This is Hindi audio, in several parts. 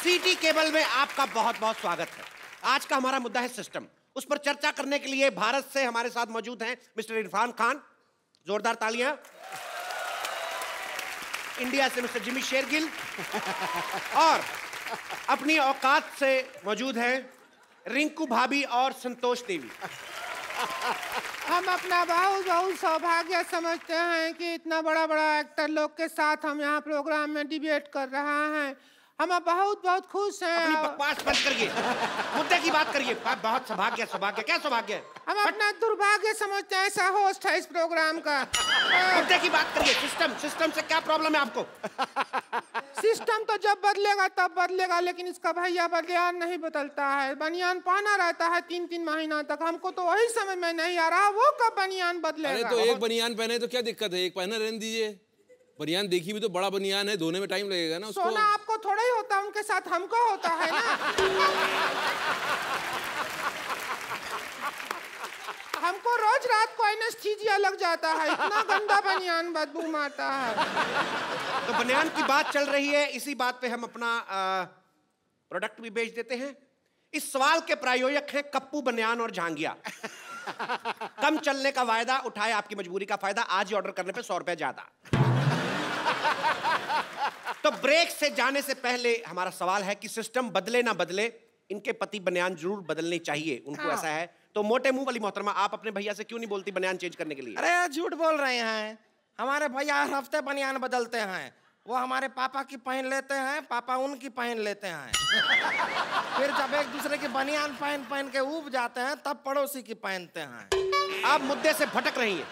सिटी केबल में आपका बहुत बहुत स्वागत है। आज का हमारा मुद्दा है सिस्टम। उस पर चर्चा करने के लिए भारत से हमारे साथ मौजूद हैं मिस्टर इरफान खान, जोरदार तालियां। इंडिया से मिस्टर जिमी शेरगिल और अपनी औकात से मौजूद हैं रिंकू भाभी और संतोष देवी। हम अपना बहुत बहुत सौभाग्य समझते हैं कि इतना बड़ा बड़ा एक्टर लोग के साथ हम यहाँ प्रोग्राम में डिबेट कर रहे हैं। हम बहुत बहुत खुश हैं। अपनी बकवास बंद करिए, मुद्दे की बात करिए। बहुत सौभाग्य, सौभाग्य क्या सौभाग्य है? हम अपना दुर्भाग्य समझते हैं ऐसा होस्ट है इस प्रोग्राम का। मुद्दे की बात करिए। सिस्टम से क्या प्रॉब्लम है आपको? सिस्टम तो जब बदलेगा तब बदलेगा, लेकिन इसका भैया बनियान नहीं बदलता है। बनियान पहना रहता है 3-3 महीना तक। हमको तो वही समझ में नहीं आ रहा वो कब बनियान बदलेगा। अरे तो एक बनियान पहने तो क्या दिक्कत है, एक पहने रहने दीजिए। बनियान देखी भी तो बड़ा बनियान है, धोने में टाइम लगेगा ना उसको। सोना आपको थोड़ा ही होता, उनके साथ हमको होता है ना। हमको रोज रात को एनेस्थीसिया लग जाता है, इतना गंदा बनियान बदबू मारता है। तो बनियान की बात चल रही है, इसी बात पे हम अपना प्रोडक्ट भी बेच देते हैं। इस सवाल के प्रायोजक हैं कप्पू बनियान और झांगिया। कम चलने का वायदा, उठाए आपकी मजबूरी का फायदा। आज ही ऑर्डर करने पे 100 रुपए ज्यादा। तो ब्रेक से जाने से पहले हमारा सवाल है कि सिस्टम बदले ना बदले, इनके पति बनियान जरूर बदलनी चाहिए। उनको ऐसा है तो मोटे मुंह वाली मोहतरमा, आप अपने भैया से क्यों नहीं बोलती बनियान चेंज करने के लिए? अरे झूठ बोल रहे हैं। हमारे भैया हर हफ्ते बनियान बदलते हैं। वो हमारे पापा की पहन लेते हैं, पापा उनकी पहन लेते हैं। फिर जब एक दूसरे की बनियान पहन पहन के ऊब जाते हैं तब पड़ोसी की पहनते हैं। आप मुद्दे से भटक रही हैं।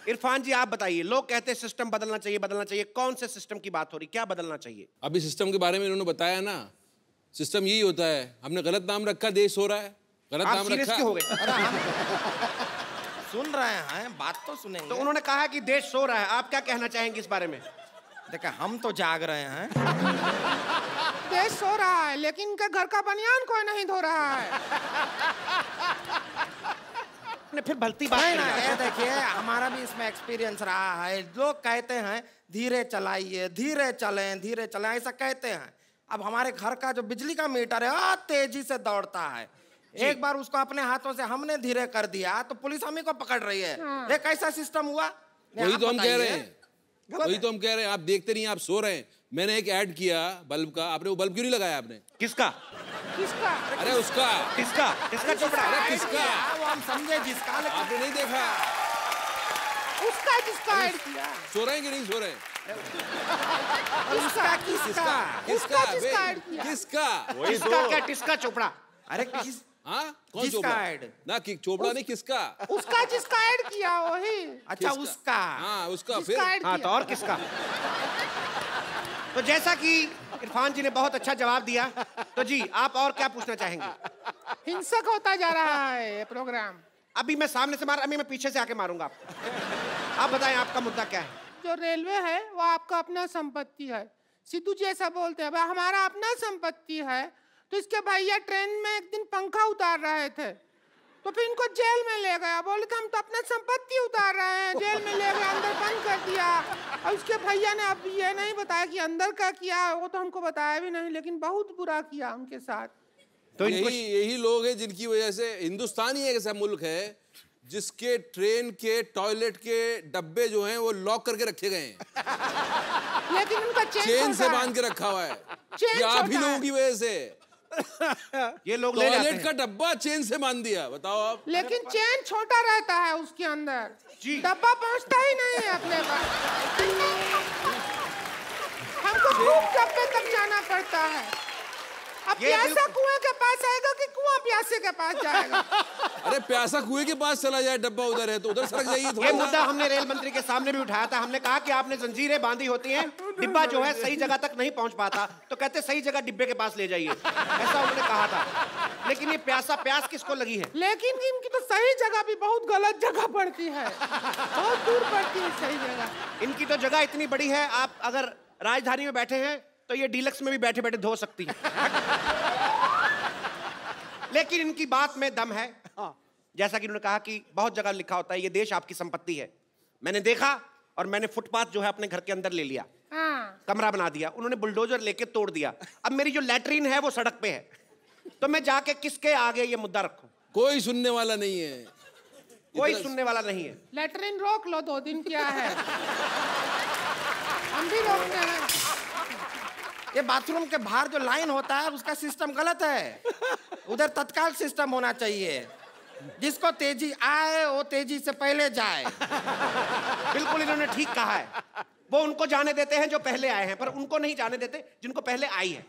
इरफान जी आप बताइए, लोग कहते हैं सिस्टम बदलना चाहिए बदलना चाहिए। कौन से सिस्टम की बात हो रही, क्या बदलना चाहिए? अभी सिस्टम के बारे में इन्होंने बताया ना, सिस्टम यही होता है। हमने गलत नाम रखा, देश हो रहा है, गलत नाम रखा। क्यों हो गए? सुन रहे हैं, बात तो सुनेंगे। तो उन्होंने कहा कि देश सो रहा है, आप क्या कहना चाहेंगे इस बारे में? देखा, हम तो जाग रहे हैं। देश सो रहा है लेकिन इनके घर का बनियान कोई नहीं धो रहा है। फिर भलती बात नहीं ना, ये देखिए हमारा भी इसमें एक्सपीरियंस रहा है। लोग कहते हैं धीरे चलाइए, धीरे चलें, ऐसा कहते हैं। अब हमारे घर का जो बिजली का मीटर है तेजी से दौड़ता है। एक बार उसको अपने हाथों से हमने धीरे कर दिया तो पुलिस हम ही को पकड़ रही है। ये कैसा सिस्टम हुआ? वही तो हम कह रहे हैं, आप देखते नहीं, आप सो रहे हैं। मैंने एक ऐड किया बल्ब का, आपने वो बल्ब क्यों नहीं लगाया आपने? किसका? अरे उसका। किसका चोपड़ा? अरे किसका? वो हम समझे जिसका, आपने नहीं देखा? उसका जिसका ऐड किया। सो रहे हैं कि नहीं सो रहे हैं? किसका क्या टिस्का चोपड़ा? अरे किस? हाँ, कौन जिसका चोपड़ा? ऐड? ना कि चोपड़ा नहीं, किसका? उसका जिसका ऐड किया वही। अच्छा उसका। हाँ उसका। फिर हाँ तो और किसका? तो जैसा कि इरफान जी ने बहुत अच्छा जवाब दिया, तो जी आप और क्या पूछना चाहेंगे? हिंसक होता जा रहा है ये प्रोग्राम। अभी मैं सामने से अभी मैं पीछे से आके मारूंगा आपको। आप बताएं आपका मुद्दा क्या है? जो रेलवे है वो आपका अपना संपत्ति है। सिद्धू जी ऐसा बोलते हैं, भाई हमारा अपना संपत्ति है। तो इसके भैया ट्रेन में एक दिन पंखा उतार रहे थे तो फिर इनको जेल में ले गया। बोले तो हम तो अपना संपत्ति उतार रहे हैं, जेल में ले गए, अंदर बंद कर दिया। और उसके भैया ने अब ये नहीं बताया कि अंदर का किया, वो तो हमको बताया भी नहीं, लेकिन बहुत बुरा किया उनके साथ। तो यही लोग हैं जिनकी वजह से हिंदुस्तान ही एक ऐसा मुल्क है जिसके ट्रेन के टॉयलेट के डब्बे जो हैं वो लॉक करके रखे गए हैं। लेकिन उनका चेन से बांध के रखा हुआ है। ये आप ही लोगों की वजह से ये लोग ले जाते हैं। टॉयलेट का डब्बा चेन से बांध दिया, बताओ आप। लेकिन चेन छोटा रहता है उसके अंदर, डब्बा पहुंचता ही नहीं है अपने पास। हमको खूब डब्बे तक जाना पड़ता है। अब प्यासा कुएं के पास आएगा कि कुआं प्यासे के पास जाएगा? अरे प्यासा कुएं के पास चला जाए, डब्बा उधर है तो उधर सरक जाइए। ये मुद्दा हमने रेल मंत्री के सामने भी उठाया था। हमने कहा कि आपने जंजीरें बांधी होती हैं, डिब्बा जो है सही जगह तक नहीं पहुंच पाता, तो कहते सही जगह डिब्बे के पास ले जाइए, ऐसा उन्होंने कहा था। लेकिन ये प्यास किसको लगी है? लेकिन इनकी तो सही जगह भी बहुत गलत जगह पड़ती है, बहुत दूर पड़ती है सही जगह। इनकी तो जगह इतनी बड़ी है, आप अगर राजधानी में बैठे हैं तो ये डीलक्स में भी बैठे बैठे धो सकती है। लेकिन इनकी बात में दम है। जैसा कि उन्होंने कहा कि बहुत जगह लिखा होता है ये देश आपकी संपत्ति है। मैंने देखा और मैंने फुटपाथ जो है अपने घर के अंदर ले लिया। कमरा बना दिया, उन्होंने बुलडोजर लेके तोड़ दिया। अब मेरी जो लैट्रीन है वो सड़क पे है, तो मैं जाके किसके आगे ये मुद्दा रखूं? कोई सुनने वाला नहीं है, कोई सुनने वाला नहीं है। लेटरिन रोक लो 2 दिन, क्या है? हम भी रोकते हैं। ये बाथरूम के बाहर जो लाइन होता है उसका सिस्टम गलत है, उधर तत्काल सिस्टम होना चाहिए, जिसको तेजी आए वो तेजी से पहले जाए। बिल्कुल इन्होंने ठीक कहा है, वो उनको जाने देते हैं जो पहले आए हैं, पर उनको नहीं जाने देते जिनको पहले आई है।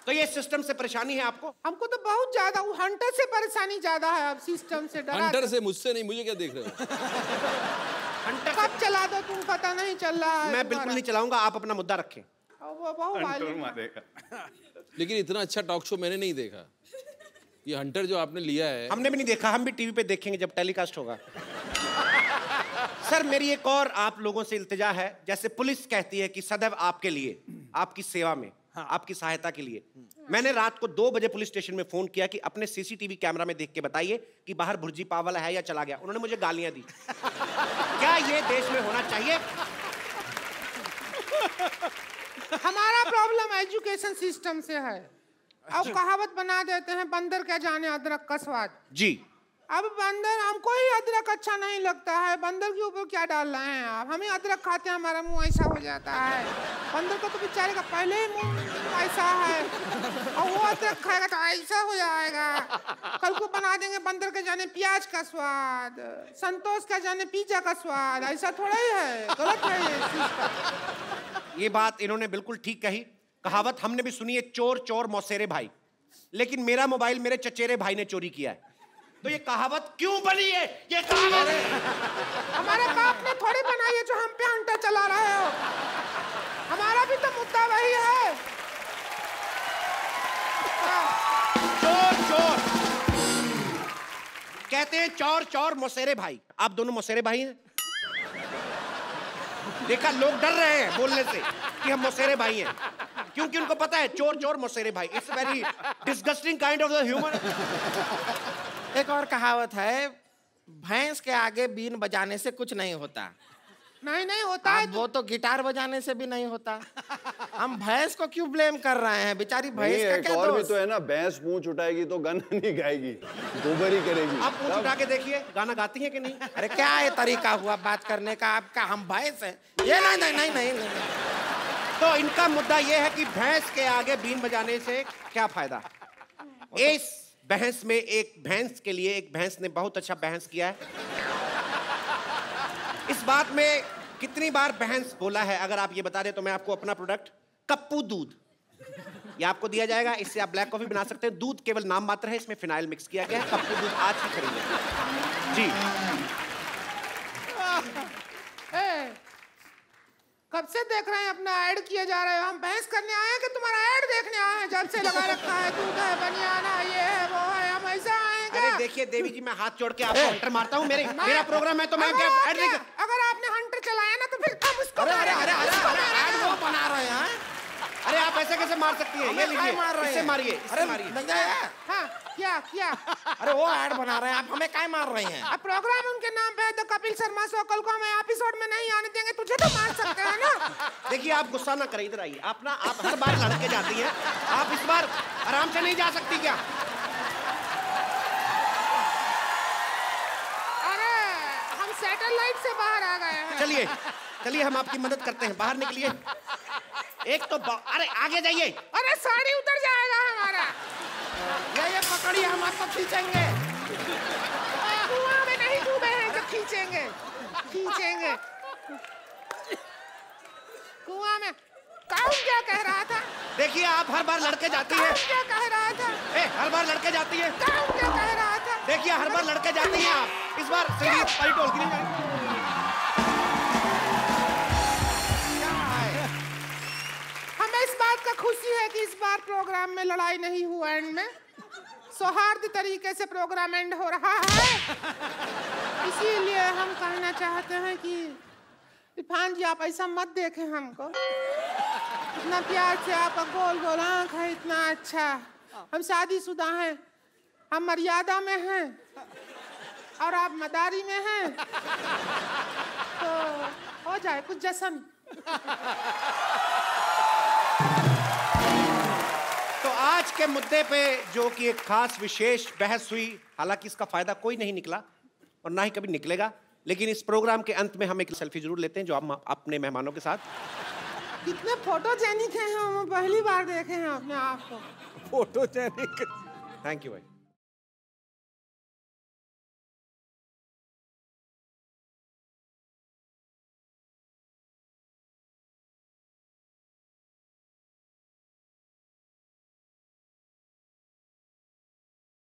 तो ये सिस्टम से परेशानी है आपको? हमको तो बहुत ज्यादा, वो हंटर से परेशानी ज्यादा है, अब सिस्टम से डरा। हंटर से, मुझसे नहीं, मुझे क्या देख रहे हो? हंटर कब चला दो तुम, पता नहीं चल रहा है। मैं बिल्कुल नहीं चलाऊंगा, आप अपना मुद्दा रखें। वो बहुत वायलेंट। लेकिन इतना अच्छा टॉक शो मैंने नहीं देखा। ये हंटर जो आपने लिया है, हमने भी नहीं देखा, हम भी टीवी पे देखेंगे जब टेलीकास्ट होगा। सर मेरी एक और आप लोगों से इल्तिजा है, जैसे पुलिस कहती है कि सदैव आपके लिए, आपकी सेवा में, आपकी सहायता के लिए, मैंने रात को 2 बजे पुलिस स्टेशन में फोन किया कि अपने सीसीटीवी कैमरा में देख के बताइए कि बाहर भुर्जी पाव है या चला गया। उन्होंने मुझे गालियां दी। क्या ये देश में होना चाहिए? हमारा प्रॉब्लम एजुकेशन सिस्टम से है। अब कहावत बना देते हैं, बंदर क्या जाने अदरक का स्वाद। जी। अब बंदर, हमको ही अदरक अच्छा नहीं लगता है, बंदर के ऊपर क्या डाल रहे हैं आप? हम ही अदरक खाते हैं, हमारा मुंह ऐसा हो जाता है। बंदर का तो बेचारे का पहले ही मुंह ऐसा है, और वो अदरक खाएगा तो ऐसा हो जाएगा। कल को बना देंगे बंदर के जाने प्याज का स्वाद, संतोष का जाने पिज्जा का स्वाद। ऐसा थोड़ा ही है, गलत है ये सिस्टम। ये बात इन्होंने बिल्कुल ठीक कही। कहावत हमने भी सुनी है, चोर चोर मौसेरे भाई, लेकिन मेरा मोबाइल मेरे चचेरे भाई ने चोरी किया है। तो ये कहावत क्यों बनी है? ये कहावत हमारे बाप ने थोड़ी बनाई है जो हम पे हंटर चला रहे हो। हमारा भी तो मुद्दा वही है। चोर चोर कहते हैं, चोर चोर मौसेरे भाई। आप दोनों मौसेरे भाई हैं? देखा, लोग डर रहे हैं बोलने से कि हम मौसेरे भाई हैं, क्योंकि उनको पता है चोर चोर मौसेरे भाई। It's very disgusting kind of the human. एक और कहावत है, भैंस के आगे बीन बजाने से कुछ नहीं होता। नहीं होता है। वो तो गिटार बजाने से भी नहीं होता। हम भैंस को क्यों ब्लेम कर रहे हैं? बेचारी भैंस का क्या और भी दोष? तो है ना, भैंस पूंछ उठाएगी तो गाना नहीं गाएगी, गोबर ही करेगी। आप पूछ उठा के देखिए, गाना गाती है कि नहीं? अरे क्या ये तरीका हुआ बात करने का आपका? हम भैंस हैं? ये नहीं नहीं नहीं नहीं, नहीं। तो इनका मुद्दा ये है कि भैंस के आगे बीन बजाने से क्या फायदा? इस बहस में एक भैंस के लिए एक भैंस ने बहुत अच्छा बहस किया है। इस बात में कितनी बार बहस बोला है, अगर आप ये बता दें तो मैं आपको अपना प्रोडक्ट कप्पू दूध, ये आपको दिया जाएगा। इससे आप ब्लैक कॉफी बना सकते हैं। दूध केवल नाम मात्र है, इसमें फिनाइल मिक्स किया गया है। कप्पू दूध आज ही खरीदें जी। कब से देख रहे हैं अपना ऐड किए जा रहे हो? हम बहस करने आए हैं कि तुम्हारा ऐड देखने आए हैं? जब से लगा रखा है, दूध है, बनियाना, ये है, वो है, हम ऐसा आए क्या? अरे देखिए देवी जी, मैं हाथ जोड़ के आपको हंटर मारता हूँ। मेरा प्रोग्राम है तो मैं क्या ऐड नहीं कर... अगर आपने हंटर चलाया ना तो फिर हम उसको अरे अरे अरे अरे ऐड वो बना रहे हैं। अरे आप ऐसे कैसे मार सकती हैं? ये लीजिए, इससे मारिए, इससे मारिए। नहीं है। हाँ, क्या? अरे वो ऐड बना रहे हैं, आप हमें क्या मार रही हैं? अब प्रोग्राम उनके नाम पे है तो कपिल शर्मा शो, कल को हमें एपिसोड में नहीं आने देंगे, तुझे तो मार सकते हैं ना। देखिए आप गुस्सा ना करें, इधर आइए। आप हर बार लड़के जाती हैं, आप इस बार आराम से नहीं जा सकती क्या? अरे हम सैटेलाइट से बाहर आ गए हैं। चलिए हम आपकी मदद करते हैं, बाहर निकलिए। एक तो अरे आगे जाइए। अरे साड़ी उतर जाएगा हमारा। ये पकड़िए, हम आपको खींचेंगे। कुआं में नहीं डूबे हैं जो खींचेंगे। कुआं में। कौन क्या कह रहा था? देखिए आप हर बार लड़के जाती हैं। कौन क्या कह रहा था? हर बार लड़के जाती हैं। कौन क्या कह रहा था? देखिए हर बार लड़के जाती हैं आप, इस बार सीधी पलटोल की नहीं जाएगी। हमें इस बात का खुशी है कि इस बार प्रोग्राम में लड़ाई नहीं हुआ, एंड में सौहार्द तरीके से प्रोग्राम एंड हो रहा है। इसीलिए हम कहना चाहते हैं कि इरफान जी आप ऐसा मत देखें हमको। इतना प्यार से आपका गोल गोल आँख है, इतना अच्छा। हम शादीशुदा हैं, हम मर्यादा में हैं और आप मदारी में हैं, तो हो जाए कुछ जश्न। तो आज के मुद्दे पे जो कि एक खास विशेष बहस हुई, हालांकि इसका फायदा कोई नहीं निकला और ना ही कभी निकलेगा, लेकिन इस प्रोग्राम के अंत में हम एक सेल्फी जरूर लेते हैं जो हम अपने मेहमानों के साथ। कितने फोटोजेनिक हैं हम, पहली बार देखे हैं अपने आप को। फोटोजेनिक। थैंक यू भाई।